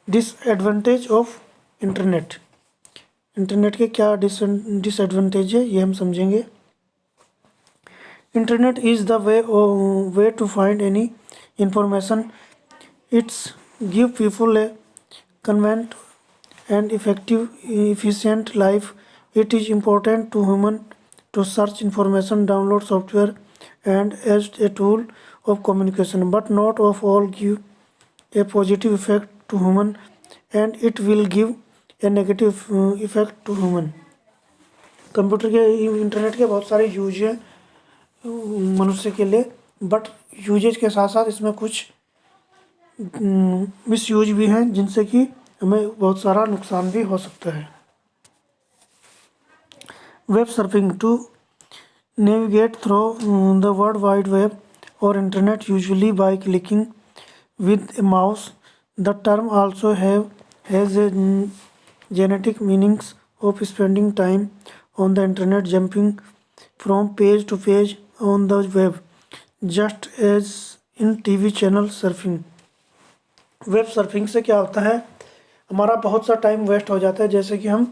Disadvantage of internet. Internet के क्या disadvantage है ये हम समझेंगे। Internet is the way to find any information. It's give people a convenient and effective efficient life. It is important to human to search information, download software, and as a tool of communication, but not of all give a positive effect to human, and it will give a negative effect to human. Computer के internet के बहुत सारे use हैं मनुष्य के लिए, but usage के साथ साथ इसमें कुछ मिस यूज भी हैं जिनसे कि हमें बहुत सारा नुकसान भी हो सकता है। Web surfing to navigate through the world wide web और internet usually by clicking with a mouse. The term also has a genetic meanings of spending time on the internet, jumping from page to page on the web, just as in TV channel surfing. Web surfing से क्या होता है, हमारा बहुत सा time waste हो जाता है। जैसे कि हम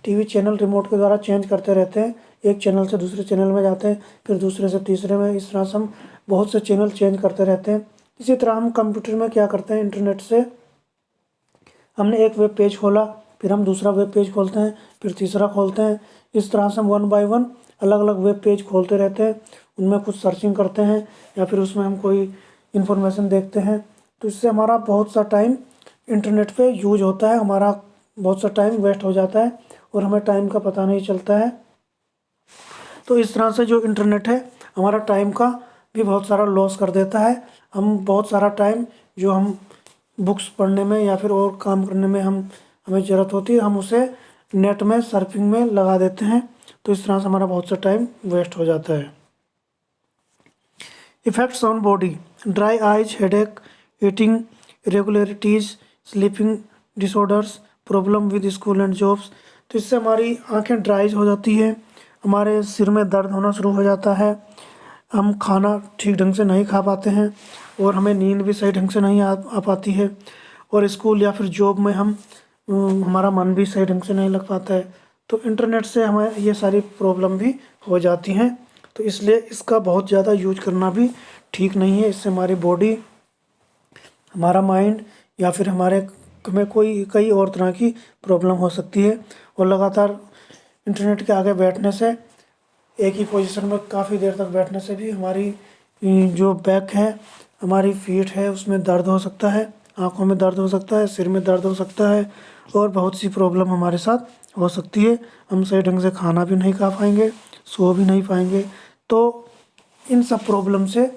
टीवी चैनल रिमोट के द्वारा चेंज करते रहते हैं, एक चैनल से दूसरे चैनल में जाते हैं, फिर दूसरे से तीसरे में, इस तरह से हम बहुत से चैनल चेंज करते रहते हैं। इसी तरह हम कंप्यूटर में क्या करते हैं, इंटरनेट से हमने एक वेब पेज खोला, फिर हम दूसरा वेब पेज खोलते हैं, फिर तीसरा खोलते हैं। इस तरह से हम 1 बाय 1 अलग अलग वेब पेज खोलते रहते हैं, उनमें कुछ सर्चिंग करते हैं या फिर उसमें हम कोई इन्फॉर्मेशन देखते हैं। तो इससे हमारा बहुत सा टाइम इंटरनेट पे यूज होता है, हमारा बहुत सा टाइम वेस्ट हो जाता है और हमें टाइम का पता नहीं चलता है। तो इस तरह से जो इंटरनेट है हमारा टाइम का भी बहुत सारा लॉस कर देता है। हम बहुत सारा टाइम जो हम बुक्स पढ़ने में या फिर और काम करने में हमें ज़रूरत होती है, हम उसे नेट में सर्फिंग में लगा देते हैं। तो इस तरह से हमारा बहुत सा टाइम वेस्ट हो जाता है। Effects on body, dry eyes, headache, eating irregularities, sleeping disorders, problem with school and jobs. तो इससे हमारी आंखें ड्राइज हो जाती है, हमारे सिर में दर्द होना शुरू हो जाता है, हम खाना ठीक ढंग से नहीं खा पाते हैं और हमें नींद भी सही ढंग से नहीं आ पाती है, और स्कूल या फिर जॉब में हमारा मन भी सही ढंग से नहीं लग पाता है। तो इंटरनेट से हमें ये सारी प्रॉब्लम भी हो जाती हैं। तो इसलिए इसका बहुत ज़्यादा यूज करना भी ठीक नहीं है। इससे हमारी बॉडी, हमारा माइंड या फिर हमें कई और तरह की प्रॉब्लम हो सकती है। और लगातार इंटरनेट के आगे बैठने से, एक ही पोजीशन में काफ़ी देर तक बैठने से भी हमारी जो बैक है, हमारी फीट है, उसमें दर्द हो सकता है, आँखों में दर्द हो सकता है, सिर में दर्द हो सकता है और बहुत सी प्रॉब्लम हमारे साथ हो सकती है। हम सही ढंग से खाना भी नहीं खा पाएंगे, सो भी नहीं पाएंगे। तो इन सब प्रॉब्लम से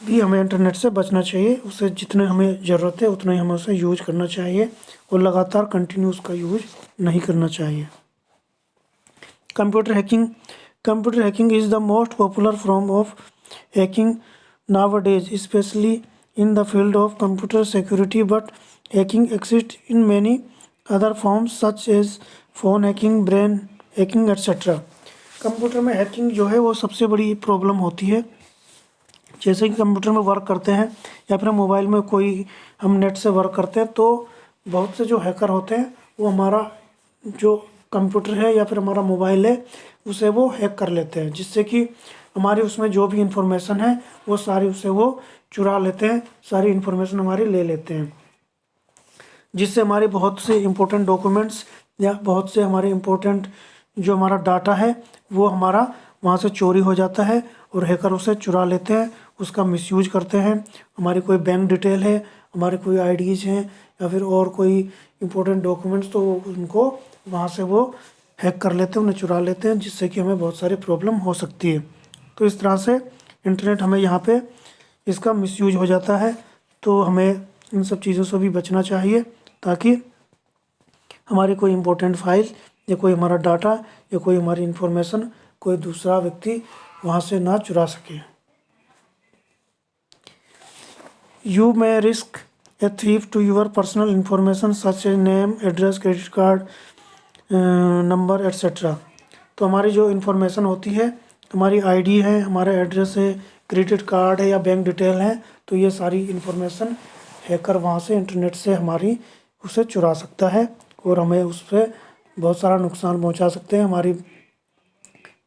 भी हमें इंटरनेट से बचना चाहिए। उसे जितने हमें ज़रूरत है उतना ही हमें उसे यूज करना चाहिए और लगातार कंटिन्यू उसका यूज नहीं करना चाहिए। Computer hacking is the most popular form of hacking nowadays, especially in the field of computer security, but hacking exists in many other forms such as phone hacking, brain hacking, etc. Computer में hacking जो है वो सबसे बड़ी problem होती है। जैसे कि कंप्यूटर में वर्क करते हैं या फिर मोबाइल में हम नेट से वर्क करते हैं, तो बहुत से जो हैकर होते हैं वो हमारा जो कंप्यूटर है या फिर हमारा मोबाइल है उसे वो हैक कर लेते हैं, जिससे कि हमारी उसमें जो भी इंफॉर्मेशन है वो सारी उसे वो चुरा लेते हैं, सारी इंफॉर्मेशन हमारी ले लेते हैं, जिससे हमारे बहुत से इम्पोर्टेंट डॉक्यूमेंट्स या बहुत से हमारे इम्पोर्टेंट जो हमारा डाटा है वो हमारा वहाँ से चोरी हो जाता है और हैकर उसे चुरा लेते हैं, उसका मिसयूज करते हैं। हमारी कोई बैंक डिटेल है, हमारे कोई आईडीज़ हैं या फिर और कोई इम्पोर्टेंट डॉक्यूमेंट्स, तो उनको वहाँ से वो हैक कर लेते हैं, उन्हें चुरा लेते हैं, जिससे कि हमें बहुत सारी प्रॉब्लम हो सकती है। तो इस तरह से इंटरनेट हमें यहाँ पे इसका मिसयूज हो जाता है। तो हमें इन सब चीज़ों से भी बचना चाहिए ताकि हमारी कोई इम्पोर्टेंट फाइल या कोई हमारा डाटा या कोई हमारी इन्फॉर्मेशन कोई दूसरा व्यक्ति वहाँ से ना चुरा सके। You may risk a thief to your personal information such a name, address, credit card number etcetera. तो हमारी जो इन्फॉर्मेशन होती है, हमारी आईडी है, हमारा एड्रेस है, क्रेडिट कार्ड है या बैंक डिटेल है, तो ये सारी इन्फॉर्मेशन हैकर वहाँ से इंटरनेट से हमारी उसे चुरा सकता है और हमें उस पर बहुत सारा नुकसान पहुँचा सकते हैं। हमारी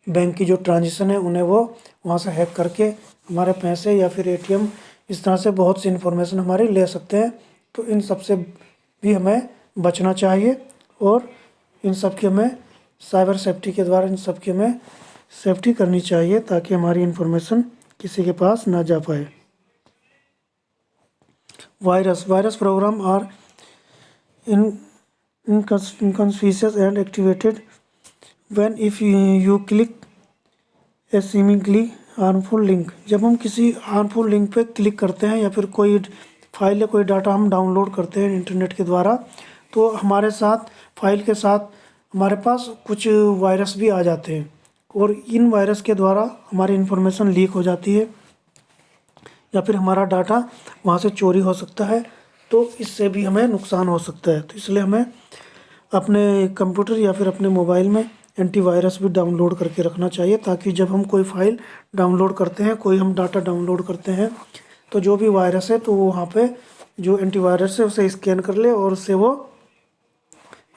बैंक की जो ट्रांजेक्शन है उन्हें वो वहाँ से हैक करके हमारे पैसे या फिर एटीएम इस तरह से बहुत सी इन्फॉर्मेशन हमारी ले सकते हैं। तो इन सब से भी हमें बचना चाहिए और इन सब की हमें साइबर सेफ्टी के द्वारा इन सब की हमें सेफ्टी करनी चाहिए ताकि हमारी इन्फॉर्मेशन किसी के पास ना जा पाए। Virus program are inconspicuous and activated when if you click a seemingly harmful link. जब हम किसी हार्मफुल लिंक पे क्लिक करते हैं या फिर कोई फाइल या कोई डाटा हम डाउनलोड करते हैं इंटरनेट के द्वारा, तो हमारे साथ फाइल के साथ हमारे पास कुछ वायरस भी आ जाते हैं और इन वायरस के द्वारा हमारी इन्फॉर्मेशन लीक हो जाती है या फिर हमारा डाटा वहाँ से चोरी हो सकता है। तो इससे भी हमें नुकसान हो सकता है। तो इसलिए हमें अपने कंप्यूटर या फिर अपने मोबाइल में एंटीवायरस भी डाउनलोड करके रखना चाहिए ताकि जब हम कोई फाइल डाउनलोड करते हैं, कोई हम डाटा डाउनलोड करते हैं, तो जो भी वायरस है तो वो वहाँ पे जो एंटीवायरस है उसे स्कैन कर ले और उससे वो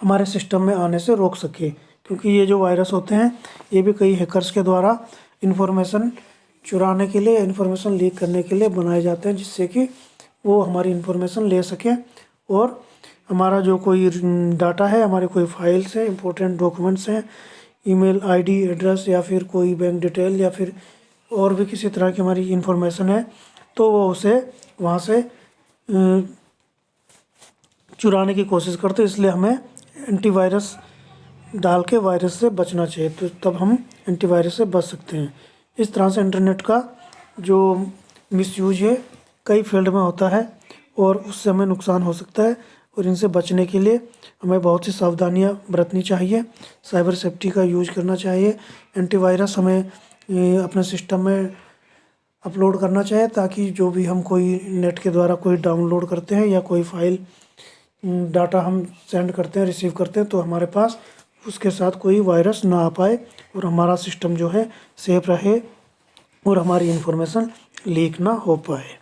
हमारे सिस्टम में आने से रोक सके। क्योंकि ये जो वायरस होते हैं ये भी कई हैकर्स के द्वारा इन्फॉर्मेशन चुराने के लिए, इन्फॉर्मेशन लीक करने के लिए बनाए जाते हैं, जिससे कि वो हमारी इन्फॉर्मेशन ले सकें और हमारा जो कोई डाटा है, हमारे कोई फाइल्स हैं, इंपॉर्टेंट डॉक्यूमेंट्स हैं, ईमेल आईडी एड्रेस या फिर कोई बैंक डिटेल या फिर और भी किसी तरह की हमारी इन्फॉर्मेशन है, तो वो उसे वहाँ से चुराने की कोशिश करते हैं। इसलिए हमें एंटीवायरस डाल के वायरस से बचना चाहिए, तो तब हम एंटीवायरस से बच सकते हैं। इस तरह से इंटरनेट का जो मिसयूज है कई फील्ड में होता है और उससे हमें नुकसान हो सकता है और इनसे बचने के लिए हमें बहुत सी सावधानियां बरतनी चाहिए। साइबर सेफ्टी का यूज करना चाहिए। एंटीवायरस हमें अपने सिस्टम में अपलोड करना चाहिए ताकि जो भी हम कोई नेट के द्वारा कोई डाउनलोड करते हैं या कोई फाइल डाटा हम सेंड करते हैं, रिसीव करते हैं, तो हमारे पास उसके साथ कोई वायरस ना आ पाए और हमारा सिस्टम जो है सेफ रहे और हमारी इन्फॉर्मेशन लीक ना हो पाए।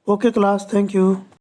Okay class, thank you.